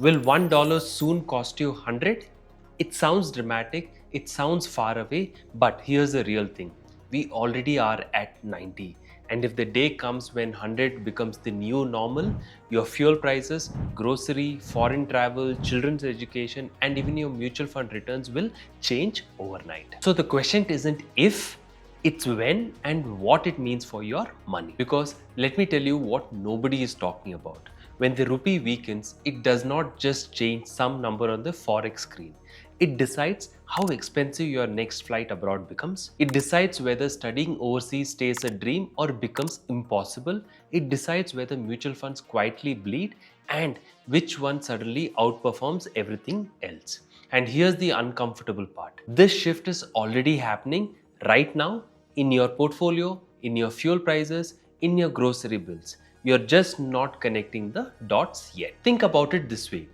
Will $1 soon cost you 100? It sounds dramatic, it sounds far away, but here's the real thing. We already are at 90. And if the day comes when 100 becomes the new normal, your fuel prices, grocery, foreign travel, children's education, and even your mutual fund returns will change overnight. So the question isn't if, it's when and what it means for your money. Because let me tell you what nobody is talking about. When the rupee weakens, it does not just change some number on the forex screen. It decides how expensive your next flight abroad becomes. It decides whether studying overseas stays a dream or becomes impossible. It decides whether mutual funds quietly bleed and which one suddenly outperforms everything else. And here's the uncomfortable part. This shift is already happening right now in your portfolio, in your fuel prices, in your grocery bills. You're just not connecting the dots yet. Think about it this way.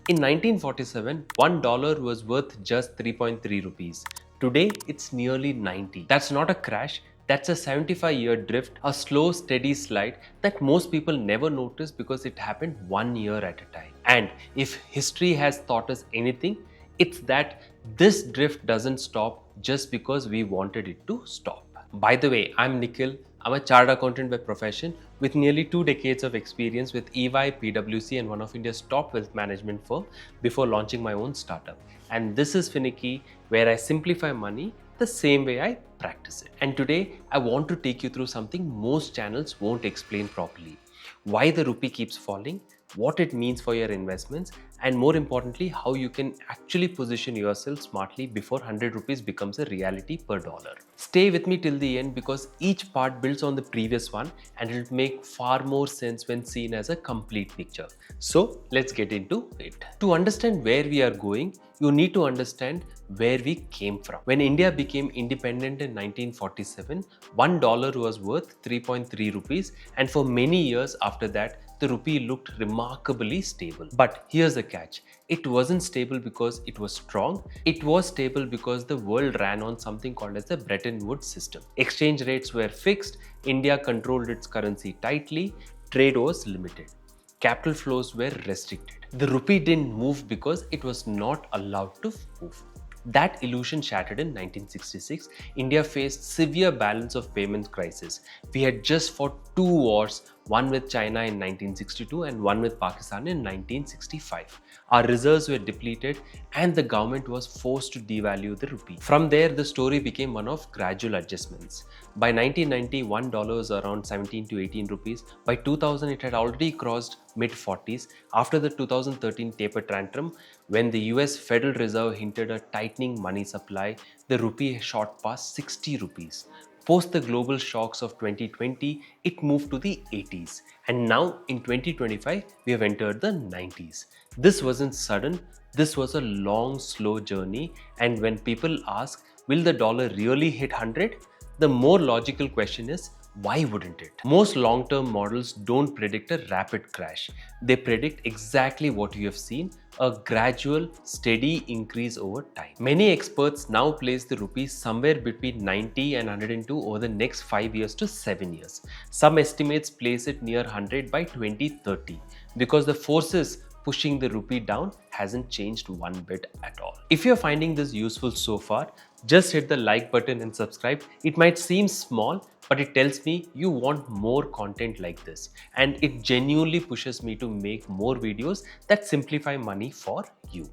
In 1947, $1 was worth just 3.3 rupees. Today, it's nearly 90. That's not a crash. That's a 75-year drift, a slow, steady slide that most people never notice because it happened 1 year at a time. And if history has taught us anything, it's that this drift doesn't stop just because we wanted it to stop. By the way, I'm Nikhil. I'm a chartered accountant by profession with nearly 2 decades of experience with EY, PwC, and one of India's top wealth management firm before launching my own startup. And this is Finicky, where I simplify money the same way I practice it. And today, I want to take you through something most channels won't explain properly. Why the rupee keeps falling, what it means for your investments, and more importantly, how you can actually position yourself smartly before 100 rupees becomes a reality per dollar. Stay with me till the end because each part builds on the previous one and it'll make far more sense when seen as a complete picture. So let's get into it. To understand where we are going, you need to understand where we came from. When India became independent in 1947, $1 was worth 3.3 rupees, and for many years after that, the rupee looked remarkably stable. But here's the catch. It wasn't stable because it was strong. It was stable because the world ran on something called as the Bretton Woods system. Exchange rates were fixed, India controlled its currency tightly, trade was limited. Capital flows were restricted. The rupee didn't move because it was not allowed to move. That illusion shattered in 1966. India faced severe balance of payments crisis. We had just fought 2 wars, one with China in 1962 and one with Pakistan in 1965. Our reserves were depleted and the government was forced to devalue the rupee. From there, the story became one of gradual adjustments. By 1990, $1 was around 17 to 18 rupees. By 2000, it had already crossed mid-40s. After the 2013 taper tantrum, when the US Federal Reserve hinted a tightening money supply, the rupee shot past 60 rupees. Post the global shocks of 2020, it moved to the 80s. And now in 2025, we have entered the 90s. This wasn't sudden, this was a long, slow journey. And when people ask, will the dollar really hit 100? The more logical question is, why wouldn't it? Most long-term models don't predict a rapid crash. They predict exactly what you have seen, a gradual, steady increase over time. Many experts now place the rupee somewhere between 90 and 102 over the next 5 years to 7 years. Some estimates place it near 100 by 2030 because the forces pushing the rupee down hasn't changed one bit at all. If you're finding this useful so far, just hit the like button and subscribe. It might seem small, but it tells me you want more content like this. And it genuinely pushes me to make more videos that simplify money for you.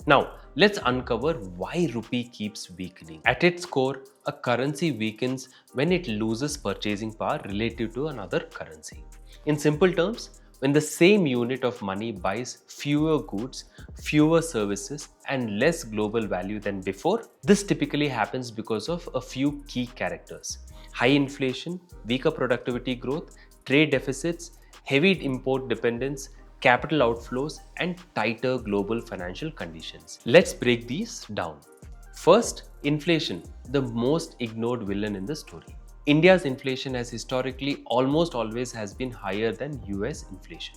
Now, let's uncover why rupee keeps weakening. At its core, a currency weakens when it loses purchasing power relative to another currency. In simple terms, when the same unit of money buys fewer goods, fewer services, and less global value than before, this typically happens because of a few key characters: high inflation, weaker productivity growth, trade deficits, heavy import dependence, capital outflows, and tighter global financial conditions. Let's break these down. First, inflation, the most ignored villain in the story. India's inflation has historically almost always has been higher than US inflation.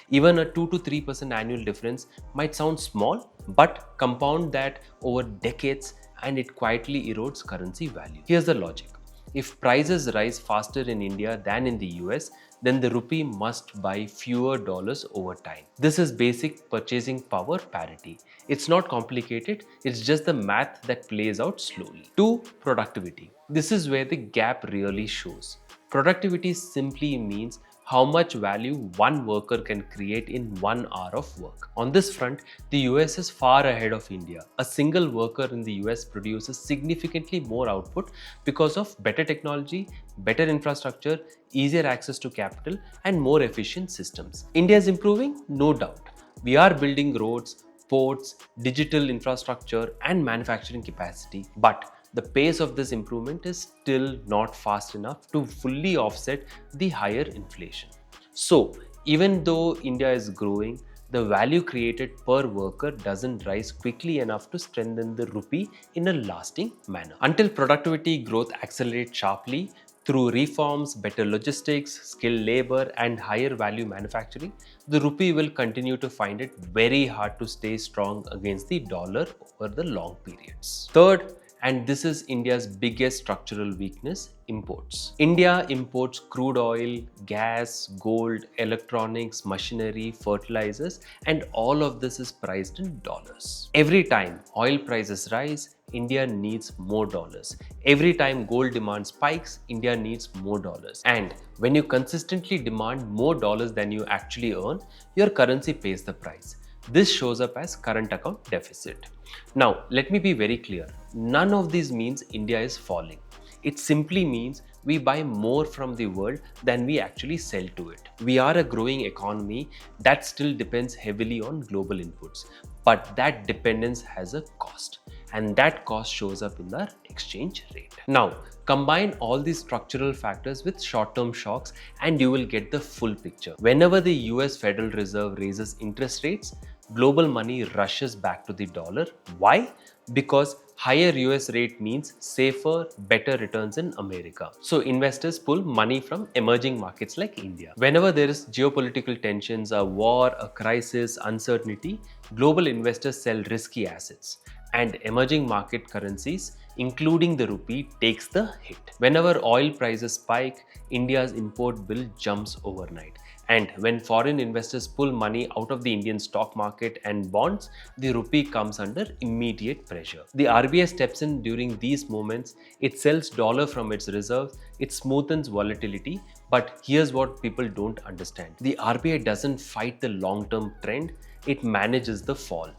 Even a 2 to 3% annual difference might sound small, but compound that over decades and it quietly erodes currency value. Here's the logic. If prices rise faster in India than in the US, then the rupee must buy fewer dollars over time. This is basic purchasing power parity. It's not complicated, it's just the math that plays out slowly. 2. Productivity. This is where the gap really shows. Productivity simply means how much value one worker can create in 1 hour of work. On this front, the US is far ahead of India. A single worker in the US produces significantly more output because of better technology, better infrastructure, easier access to capital, and more efficient systems. India is improving? No doubt. We are building roads, ports, digital infrastructure, and manufacturing capacity. But the pace of this improvement is still not fast enough to fully offset the higher inflation. So, even though India is growing, the value created per worker doesn't rise quickly enough to strengthen the rupee in a lasting manner. Until productivity growth accelerates sharply through reforms, better logistics, skilled labor, and higher value manufacturing, the rupee will continue to find it very hard to stay strong against the dollar over the long periods. Third, and this is India's biggest structural weakness, imports. India imports crude oil, gas, gold, electronics, machinery, fertilizers, and all of this is priced in dollars. Every time oil prices rise, India needs more dollars. Every time gold demand spikes, India needs more dollars. And when you consistently demand more dollars than you actually earn, your currency pays the price. This shows up as current account deficit. Now, let me be very clear. None of these means India is falling. It simply means we buy more from the world than we actually sell to it. We are a growing economy that still depends heavily on global inputs, but that dependence has a cost, and that cost shows up in our exchange rate. Now, combine all these structural factors with short-term shocks and you will get the full picture. Whenever the US Federal Reserve raises interest rates, global money rushes back to the dollar. Why? Because higher US rate means safer, better returns in America. So investors pull money from emerging markets like India. Whenever there is geopolitical tensions, a war, a crisis, uncertainty, global investors sell risky assets. And emerging market currencies, including the rupee, takes the hit. Whenever oil prices spike, India's import bill jumps overnight. And when foreign investors pull money out of the Indian stock market and bonds, the rupee comes under immediate pressure. The RBI steps in during these moments. It sells dollar from its reserves, it smoothens volatility. But here's what people don't understand. The RBI doesn't fight the long-term trend, it manages the fall.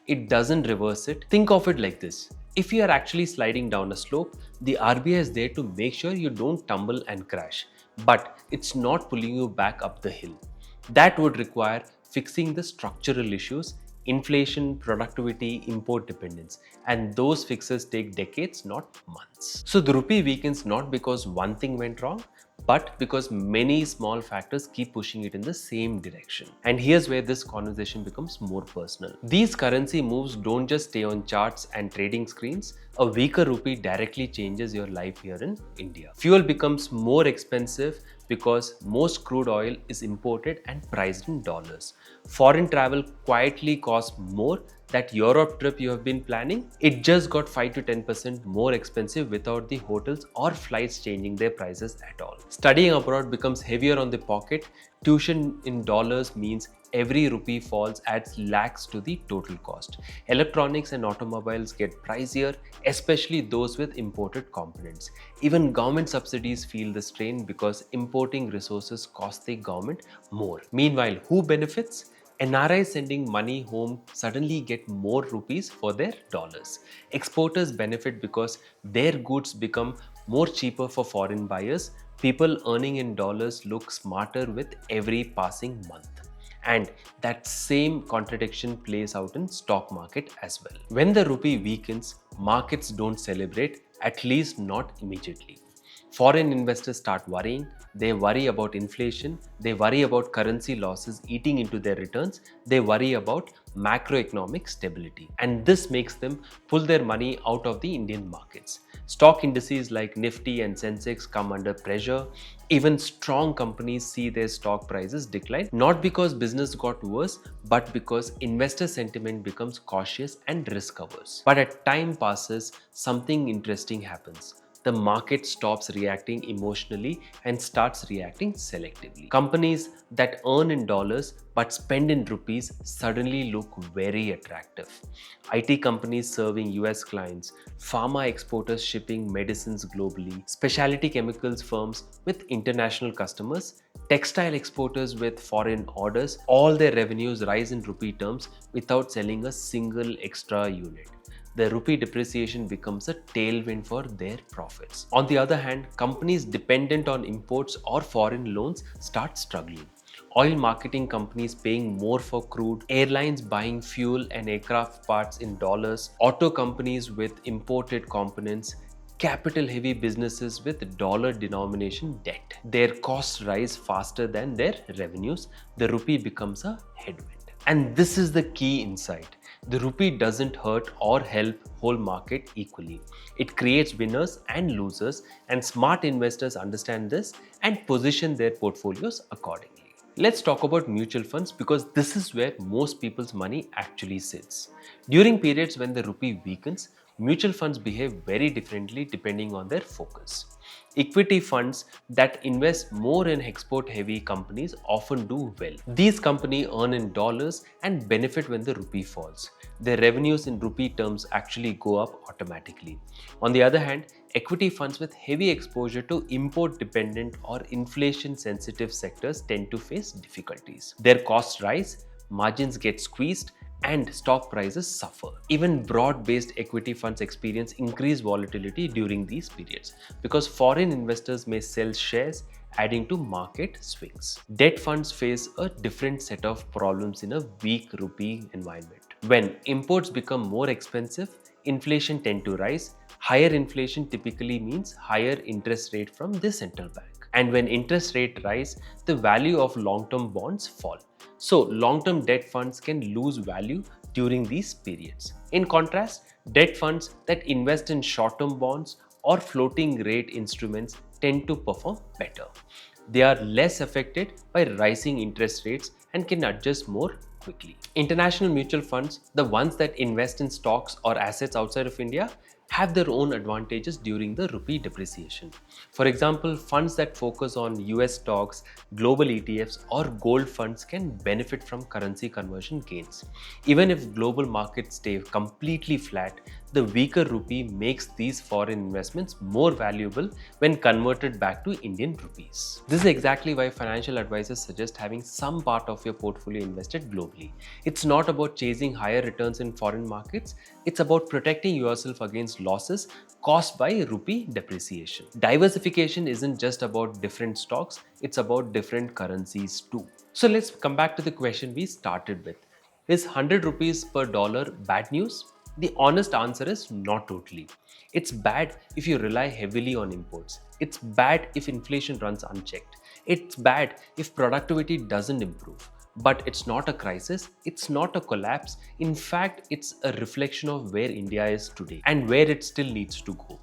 It doesn't reverse it. Think of it like this. If you are actually sliding down a slope, the RBI is there to make sure you don't tumble and crash. But it's not pulling you back up the hill. That would require fixing the structural issues, inflation, productivity, import dependence. And those fixes take decades, not months. So the rupee weakens not because one thing went wrong, but because many small factors keep pushing it in the same direction. And here's where this conversation becomes more personal. These currency moves don't just stay on charts and trading screens. A weaker rupee directly changes your life here in India. Fuel becomes more expensive because most crude oil is imported and priced in dollars. Foreign travel quietly costs more. That Europe trip you have been planning, it just got 5 to 10% more expensive without the hotels or flights changing their prices at all. Studying abroad becomes heavier on the pocket. Tuition in dollars means every rupee falls adds lakhs to the total cost. Electronics and automobiles get pricier, especially those with imported components. Even government subsidies feel the strain because importing resources cost the government more. Meanwhile, who benefits? NRIs sending money home suddenly get more rupees for their dollars. Exporters benefit because their goods become more cheaper for foreign buyers. People earning in dollars look smarter with every passing month. And that same contradiction plays out in stock market as well. When the rupee weakens, markets don't celebrate, at least not immediately. Foreign investors start worrying. They worry about inflation. They worry about currency losses eating into their returns. They worry about macroeconomic stability. And this makes them pull their money out of the Indian markets. Stock indices like Nifty and Sensex come under pressure. Even strong companies see their stock prices decline, not because business got worse, but because investor sentiment becomes cautious and risk averse. But as time passes, something interesting happens. the market stops reacting emotionally and starts reacting selectively. Companies that earn in dollars but spend in rupees suddenly look very attractive. IT companies serving US clients, pharma exporters shipping medicines globally, specialty chemicals firms with international customers, textile exporters with foreign orders, all their revenues rise in rupee terms without selling a single extra unit. The rupee depreciation becomes a tailwind for their profits. On the other hand, companies dependent on imports or foreign loans start struggling. Oil marketing companies paying more for crude, airlines buying fuel and aircraft parts in dollars, auto companies with imported components, capital heavy businesses with dollar denomination debt. Their costs rise faster than their revenues. The rupee becomes a headwind. And this is the key insight. The rupee doesn't hurt or help whole market equally. It creates winners and losers, and smart investors understand this and position their portfolios accordingly. Let's talk about mutual funds because this is where most people's money actually sits. During periods when the rupee weakens, mutual funds behave very differently depending on their focus. Equity funds that invest more in export heavy companies often do well. These companies earn in dollars and benefit when the rupee falls. Their revenues in rupee terms actually go up automatically. On the other hand, equity funds with heavy exposure to import dependent or inflation sensitive sectors tend to face difficulties. Their costs rise, margins get squeezed, and stock prices suffer. Even broad-based equity funds experience increased volatility during these periods because foreign investors may sell shares, adding to market swings. Debt funds face a different set of problems in a weak rupee environment. When imports become more expensive, inflation tends to rise. Higher inflation typically means higher interest rate from the central bank. And when interest rates rise, the value of long-term bonds fall. So long-term debt funds can lose value during these periods. In contrast, debt funds that invest in short-term bonds or floating rate instruments tend to perform better. They are less affected by rising interest rates and can adjust more quickly. International mutual funds, the ones that invest in stocks or assets outside of India, have their own advantages during the rupee depreciation. For example, funds that focus on US stocks, global ETFs, or gold funds can benefit from currency conversion gains. Even if global markets stay completely flat, the weaker rupee makes these foreign investments more valuable when converted back to Indian rupees. This is exactly why financial advisors suggest having some part of your portfolio invested globally. It's not about chasing higher returns in foreign markets, it's about protecting yourself against losses caused by rupee depreciation. Diversification isn't just about different stocks, it's about different currencies too. So let's come back to the question we started with. Is 100 rupees per dollar bad news? The honest answer is not totally. It's bad if you rely heavily on imports. It's bad if inflation runs unchecked. It's bad if productivity doesn't improve. But it's not a crisis, it's not a collapse. In fact, it's a reflection of where India is today and where it still needs to go.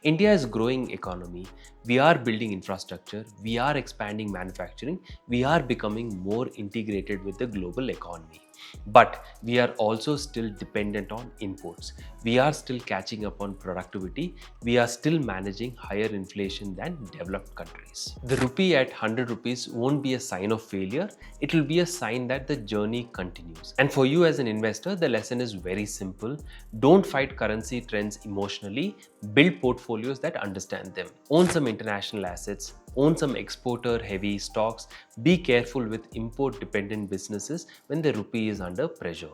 India is a growing economy. We are building infrastructure. We are expanding manufacturing. We are becoming more integrated with the global economy. But we are also still dependent on imports. We are still catching up on productivity. We are still managing higher inflation than developed countries. The rupee at 100 rupees won't be a sign of failure. It will be a sign that the journey continues. And for you as an investor, the lesson is very simple. Don't fight currency trends emotionally. Build portfolios that understand them. Own some international assets. Own some exporter heavy stocks. Be careful with import dependent businesses when the rupee is under pressure.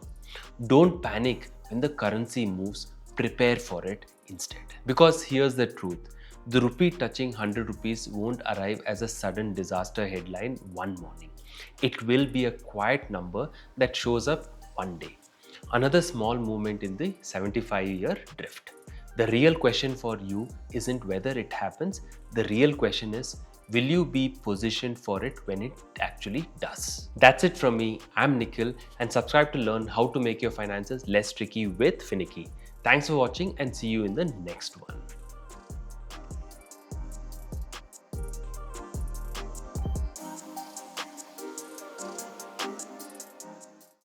Don't panic when the currency moves. Prepare for it instead. Because here's the truth. The rupee touching 100 rupees won't arrive as a sudden disaster headline one morning. It will be a quiet number that shows up one day. Another small movement in the 75-year drift. The real question for you isn't whether it happens. The real question is, will you be positioned for it when it actually does? That's it from me. I'm Nikhil, and subscribe to learn how to make your finances less tricky with Finicky. Thanks for watching and see you in the next one.